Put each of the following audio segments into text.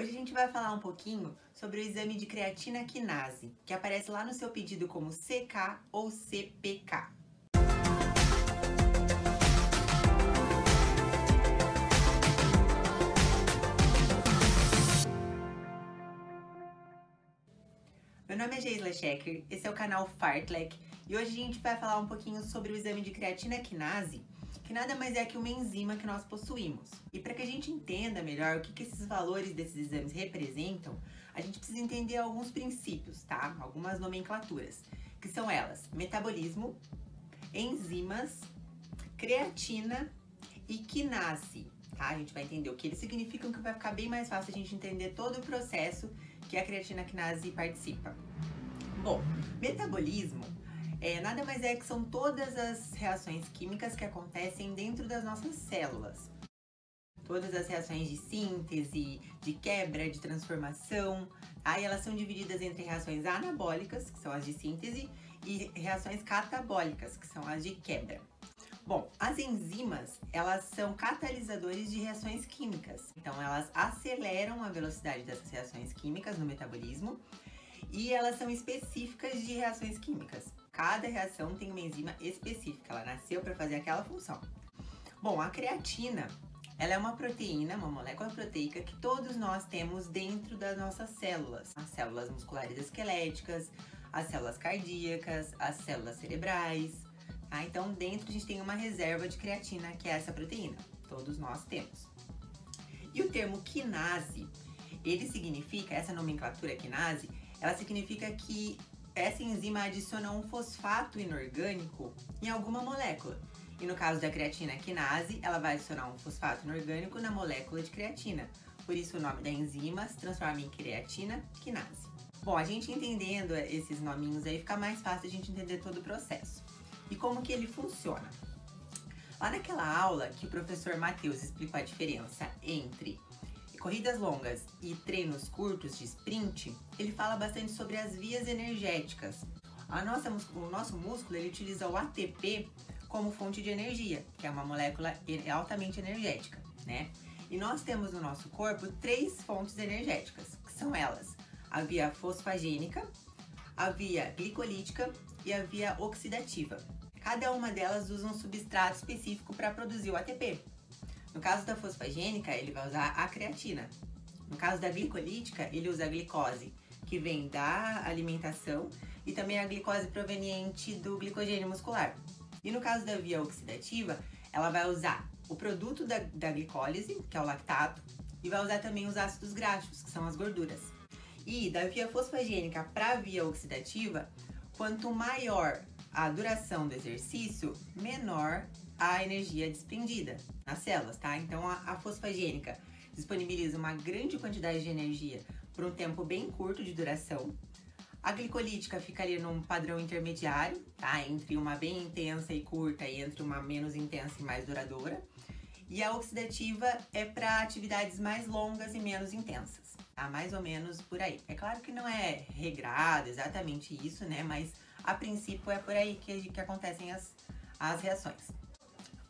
Hoje a gente vai falar um pouquinho sobre o exame de creatina quinase, que aparece lá no seu pedido como CK ou CPK. Meu nome é Geisla Schecker, esse é o canal Fartlek e hoje a gente vai falar um pouquinho sobre o exame de creatina quinase, que nada mais é que uma enzima que nós possuímos. E para que a gente entenda melhor o que esses valores desses exames representam, a gente precisa entender alguns princípios, tá? Algumas nomenclaturas, que são elas: metabolismo, enzimas, creatina e quinase. Tá? A gente vai entender o que eles significam, que vai ficar bem mais fácil a gente entender todo o processo que a creatina quinase participa. Bom, metabolismo nada mais é que são todas as reações químicas que acontecem dentro das nossas células. Todas as reações de síntese, de quebra, de transformação, aí elas são divididas entre reações anabólicas, que são as de síntese, e reações catabólicas, que são as de quebra. Bom, as enzimas, elas são catalisadores de reações químicas. Então, elas aceleram a velocidade dessas reações químicas no metabolismo e elas são específicas de reações químicas. Cada reação tem uma enzima específica, ela nasceu para fazer aquela função. Bom, a creatina, ela é uma proteína, uma molécula proteica que todos nós temos dentro das nossas células. As células musculares esqueléticas, as células cardíacas, as células cerebrais. Tá? Então, dentro a gente tem uma reserva de creatina, que é essa proteína. Todos nós temos. E o termo quinase, ele significa, essa nomenclatura quinase, ela significa que essa enzima adiciona um fosfato inorgânico em alguma molécula. E no caso da creatina quinase, ela vai adicionar um fosfato inorgânico na molécula de creatina. Por isso o nome da enzima se transforma em creatina quinase. Bom, a gente entendendo esses nominhos aí, fica mais fácil a gente entender todo o processo. E como que ele funciona? Lá naquela aula que o professor Matheus explicou a diferença entre corridas longas e treinos curtos de sprint, ele fala bastante sobre as vias energéticas. O nosso músculo ele utiliza o ATP como fonte de energia, que é uma molécula altamente energética, né? E nós temos no nosso corpo 3 fontes energéticas, que são elas: a via fosfagênica, a via glicolítica e a via oxidativa. Cada uma delas usa um substrato específico para produzir o ATP. No caso da fosfagênica, ele vai usar a creatina. No caso da glicolítica, ele usa a glicose, que vem da alimentação, e também a glicose proveniente do glicogênio muscular. E no caso da via oxidativa, ela vai usar o produto da glicólise, que é o lactato, e vai usar também os ácidos graxos, que são as gorduras. E da via fosfagênica para a via oxidativa, quanto maior a duração do exercício, menor a energia desprendida nas células, tá? Então a fosfagênica disponibiliza uma grande quantidade de energia por um tempo bem curto de duração. A glicolítica fica ali num padrão intermediário, tá? Entre uma bem intensa e curta e entre uma menos intensa e mais duradoura. E a oxidativa é para atividades mais longas e menos intensas, tá? Mais ou menos por aí. É claro que não é regrado exatamente isso, né? Mas a princípio é por aí que acontecem as reações.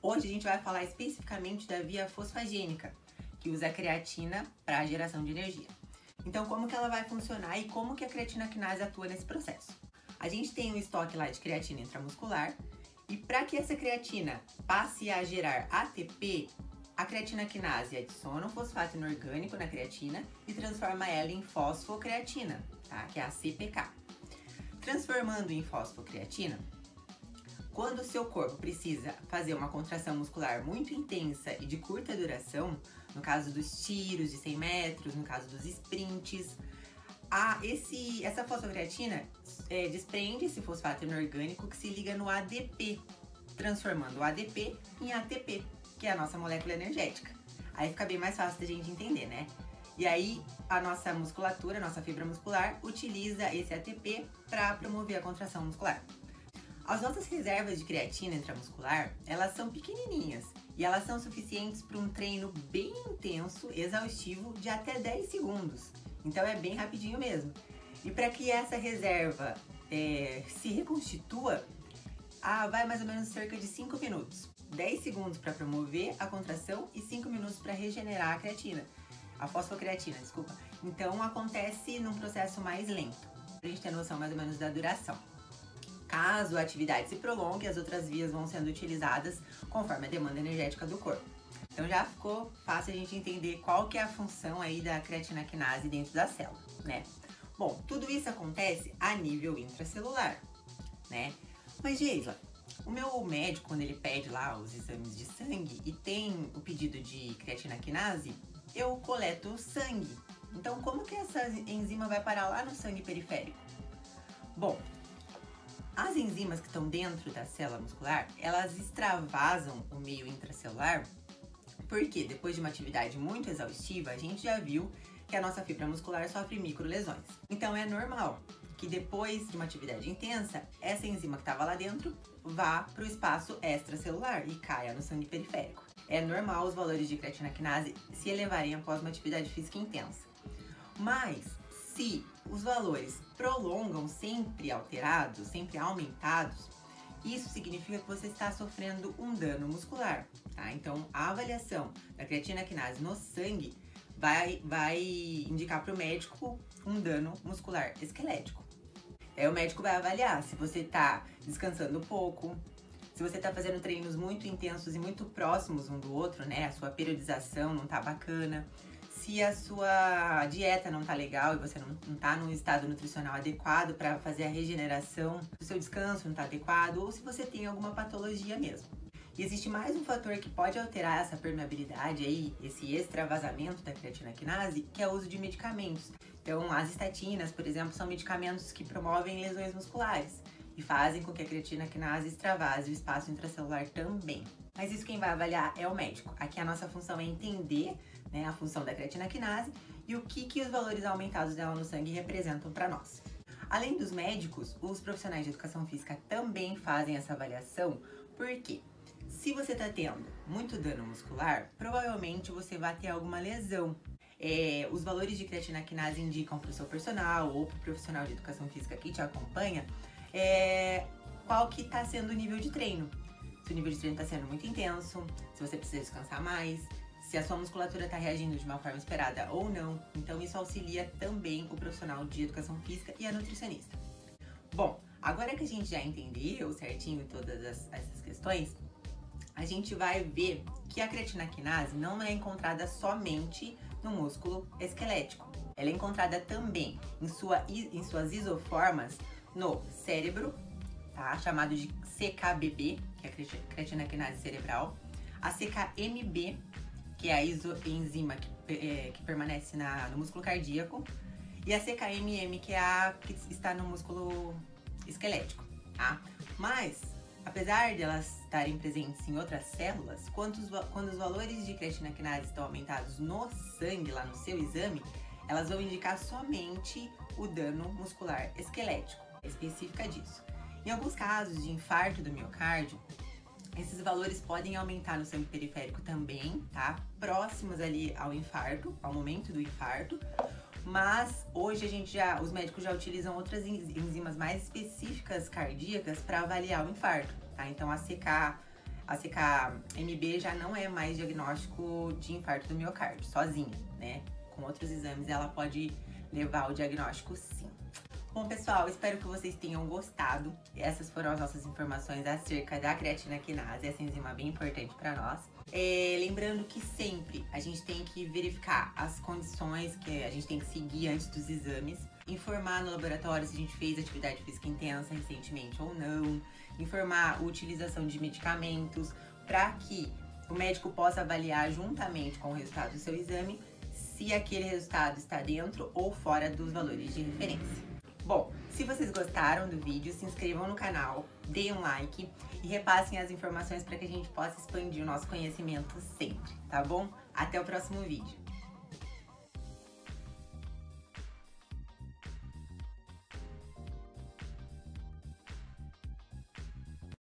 Hoje a gente vai falar especificamente da via fosfagênica, que usa a creatina para a geração de energia. Então, como que ela vai funcionar e como que a creatina quinase atua nesse processo? A gente tem um estoque lá de creatina intramuscular e para que essa creatina passe a gerar ATP, a creatina quinase adiciona um fosfato inorgânico na creatina e transforma ela em fosfocreatina, tá? Que é a CPK. Transformando em fosfocreatina, quando o seu corpo precisa fazer uma contração muscular muito intensa e de curta duração, no caso dos tiros de 100 metros, no caso dos sprints, essa fosfocreatina desprende esse fosfato inorgânico que se liga no ADP, transformando o ADP em ATP, que é a nossa molécula energética. Aí fica bem mais fácil da gente entender, né? E aí a nossa musculatura, a nossa fibra muscular, utiliza esse ATP para promover a contração muscular. As nossas reservas de creatina intramuscular, elas são pequenininhas e elas são suficientes para um treino bem intenso, exaustivo, de até 10 segundos. Então é bem rapidinho mesmo. E para que essa reserva se reconstitua, vai mais ou menos cerca de 5 minutos. 10 segundos para promover a contração e 5 minutos para regenerar a creatina. a fosfocreatina, desculpa. Então acontece num processo mais lento, pra gente ter noção mais ou menos da duração. Caso a atividade se prolongue, as outras vias vão sendo utilizadas conforme a demanda energética do corpo. Então já ficou fácil a gente entender qual que é a função aí da creatina quinase dentro da célula, né? Bom, tudo isso acontece a nível intracelular, né? Mas, Geisla, o meu médico, quando ele pede lá os exames de sangue e tem o pedido de creatina quinase, eu coleto sangue. Então, como que essa enzima vai parar lá no sangue periférico? Bom, as enzimas que estão dentro da célula muscular, elas extravasam o meio intracelular, porque depois de uma atividade muito exaustiva, a gente já viu que a nossa fibra muscular sofre microlesões. Então é normal que depois de uma atividade intensa, essa enzima que estava lá dentro vá para o espaço extracelular e caia no sangue periférico. É normal os valores de creatina quinase se elevarem após uma atividade física intensa. Mas se os valores prolongam sempre alterados, sempre aumentados, isso significa que você está sofrendo um dano muscular, tá? Então, a avaliação da creatina quinase no sangue vai indicar para o médico um dano muscular esquelético. Aí o médico vai avaliar se você está descansando pouco, se você está fazendo treinos muito intensos e muito próximos um do outro, né? A sua periodização não tá bacana, se a sua dieta não tá legal e você não tá num estado nutricional adequado para fazer a regeneração, se o seu descanso não tá adequado ou se você tem alguma patologia mesmo. E existe mais um fator que pode alterar essa permeabilidade aí, esse extravasamento da creatina quinase, que é o uso de medicamentos. Então, as estatinas, por exemplo, são medicamentos que promovem lesões musculares e fazem com que a creatina quinase extravase o espaço intracelular também. Mas isso quem vai avaliar é o médico. Aqui a nossa função é entender, né, a função da creatina quinase e o que os valores aumentados dela no sangue representam para nós. Além dos médicos, os profissionais de educação física também fazem essa avaliação, porque se você está tendo muito dano muscular, provavelmente você vai ter alguma lesão. Os valores de creatina quinase indicam para o seu personal ou para o profissional de educação física que te acompanha qual que está sendo o nível de treino. Se o nível de treino está sendo muito intenso, se você precisa descansar mais, se a sua musculatura está reagindo de uma forma esperada ou não. Então isso auxilia também o profissional de educação física e a nutricionista. Bom, agora que a gente já entendeu certinho todas essas questões, a gente vai ver que a creatina quinase não é encontrada somente no músculo esquelético. Ela é encontrada também em suas isoformas no cérebro, tá? Chamado de CKBB, que é a creatina quinase cerebral, a CKMB, que é a enzima que permanece no músculo cardíaco, e a CKMM, que é a que está no músculo esquelético, tá? Mas, apesar de elas estarem presentes em outras células, quando os valores de creatina quinase estão aumentados no sangue, lá no seu exame, elas vão indicar somente o dano muscular esquelético, específica disso. Em alguns casos de infarto do miocárdio, esses valores podem aumentar no sangue periférico também, tá? Próximos ali ao infarto, ao momento do infarto. Mas hoje os médicos já utilizam outras enzimas mais específicas cardíacas para avaliar o infarto, tá? Então a CKMB já não é mais diagnóstico de infarto do miocárdio, sozinha, né? Com outros exames ela pode levar ao diagnóstico sim. Bom, pessoal, espero que vocês tenham gostado. Essas foram as nossas informações acerca da creatina quinase, essa enzima bem importante para nós. Lembrando que sempre a gente tem que verificar as condições que a gente tem que seguir antes dos exames, informar no laboratório se a gente fez atividade física intensa recentemente ou não, informar a utilização de medicamentos para que o médico possa avaliar juntamente com o resultado do seu exame se aquele resultado está dentro ou fora dos valores de referência. Bom, se vocês gostaram do vídeo, se inscrevam no canal, deem um like e repassem as informações para que a gente possa expandir o nosso conhecimento sempre, tá bom? Até o próximo vídeo!